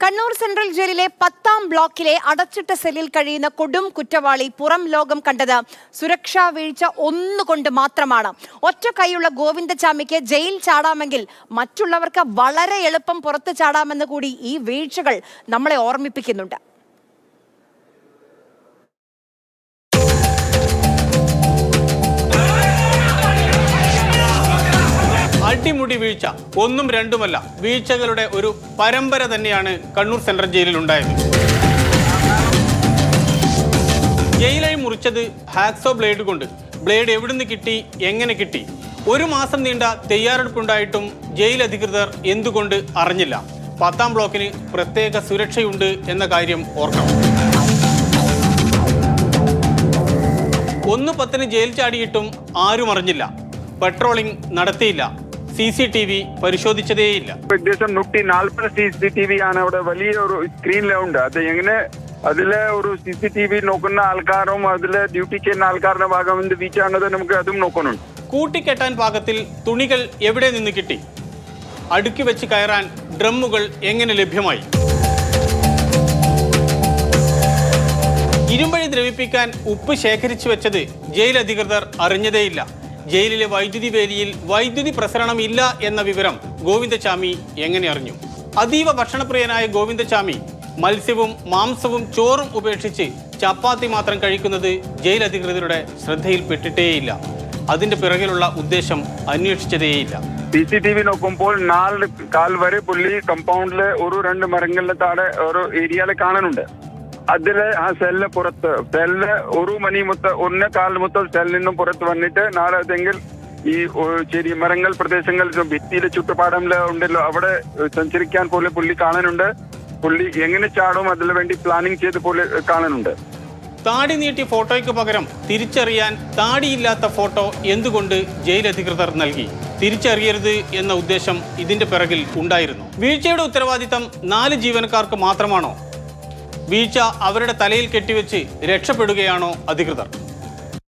Kannur central ജയിലിലെ 10ാം ബ്ലോക്കിലെ അടച്ചിട്ട സെല്ലിൽ കഴിയുന്ന കൊടും കുറ്റവാളി പുറം ലോകം കണ്ടത് സുരക്ഷാ വീഴ്ച ഒന്നുകൊണ്ട് മാത്രമാണ്. ഒറ്റ കൈയുള്ള ഗോവിന്ദചാമിക്ക് ജയിൽ ചാടാമെങ്കിൽ മറ്റുള്ളവർക്ക് വളരെ എളുപ്പം പുറത്തു ചാടാമെന്ന് കൂടി ഈ വീഴ്ചകൾ നമ്മളെ ഓർമ്മിപ്പിക്കുന്നുണ്ട്. അടിമുടി വീഴ്ച, ഒന്നും രണ്ടുമല്ല, വീഴ്ചകളുടെ ഒരു പരമ്പര തന്നെയാണ് കണ്ണൂർ സെൻട്രൽ ജയിലിൽ ഉണ്ടായത്. ജയിലായി മുറിച്ചത് ഹാക്സോ ബ്ലേഡ് കൊണ്ട്. ബ്ലേഡ് എവിടുന്ന് കിട്ടി, എങ്ങനെ കിട്ടി? 1 മാസം നീണ്ട തയ്യാറെടുപ്പുണ്ടായിട്ടും ജയിൽ അധികൃതർ എന്തുകൊണ്ട് അറിഞ്ഞില്ല? 10ാം ബ്ലോക്കിന് പ്രത്യേക സുരക്ഷയുണ്ട് എന്ന കാര്യം ഓർക്കണം. 1:10 ജയിൽ ചാടിയിട്ടും ആരും അറിഞ്ഞില്ല. പെട്രോളിംഗ് നടത്തിയില്ല. CCTV പരിശോധിച്ചതേയില്ല. ഏകദേശം 140 CCTV ആണ് അവിടെ വലിയ ഒരു സ്ക്രീനിലുണ്ട്. അത് എങ്ങനെ അതിലെ ഒരു CCTV നോക്കുന്ന ആൾക്കാരും അതിലെ ഡ്യൂട്ടി ചെയ്യുന്ന ആൾക്കാരുടെ ഭാഗം എന്ത് വീഴ്ചയാണത് നമുക്ക് അതും നോക്കുന്നുണ്ട്. കൂട്ടിക്കെട്ടാൻ പാകത്തിൽ തുണികൾ എവിടെ നിന്ന് കിട്ടി? അടുക്കി വെച്ച് കയറാൻ ഡ്രമ്മുകൾ എങ്ങനെ ലഭ്യമായി? ഇരുമ്പഴി ദ്രവിപ്പിക്കാൻ ഉപ്പ് ശേഖരിച്ചു വെച്ചത് ജയിൽ അധികൃതർ അറിഞ്ഞതേയില്ല. ജയിലിലെ വൈദ്യുതി വേലിയിൽ വൈദ്യുതി പ്രസരണം ഇല്ല എന്ന വിവരം ഗോവിന്ദചാമി എങ്ങനെ അറിഞ്ഞു? അതീവ ഭക്ഷണപ്രിയനായ ഗോവിന്ദചാമി മത്സ്യവും മാംസവും ചോറും ഉപേക്ഷിച്ച് ചപ്പാത്തി മാത്രം കഴിക്കുന്നത് ജയിൽ അധികൃതരുടെ ശ്രദ്ധയിൽപ്പെട്ടിട്ടേയില്ല. അതിന്റെ പിറകിലുള്ള ഉദ്ദേശം അന്വേഷിച്ചതേയില്ല. CCTV നോക്കുമ്പോൾ 4 കാൽ വരെ പുള്ളി കമ്പൗണ്ടിലെ 1-2 മരങ്ങളുടെ താഴെ ഒരു ഏരിയയിൽ കാണുന്നുണ്ട്. അതിലെ ആ സെല്ല് പുറത്ത് സെല്ല് 1 മണി മുതൽ 1:15 മുതൽ സെല്ലിൽ നിന്നും പുറത്ത് വന്നിട്ട് നാളെതെങ്കിൽ ഈ ചെറിയ മരങ്ങൾ പ്രദേശങ്ങൾ ഭിത്തിയിലെ ചുറ്റുപാടമില് ഉണ്ടല്ലോ അവിടെ സഞ്ചരിക്കാൻ പോലെ പുള്ളി കാണുന്നുണ്ട്. പുള്ളി എങ്ങനെ ചാടും അതിനു വേണ്ടി പ്ലാനിങ് ചെയ്ത് പോലെ കാണുന്നുണ്ട്. താടി നീട്ടി ഫോട്ടോയ്ക്ക് പകരം തിരിച്ചറിയാൻ താടിയില്ലാത്ത ഫോട്ടോ എന്തുകൊണ്ട് ജയിൽ അധികൃതർ നൽകി? തിരിച്ചറിയരുത് എന്ന ഉദ്ദേശം ഇതിന്റെ പിറകിൽ ഉണ്ടായിരുന്നു. വീഴ്ചയുടെ ഉത്തരവാദിത്തം 4 ജീവനക്കാർക്ക് മാത്രമാണോ? വീഴ്ച അവരുടെ തലയിൽ കെട്ടിവെച്ച് രക്ഷപ്പെടുകയാണോ അധികൃതർ?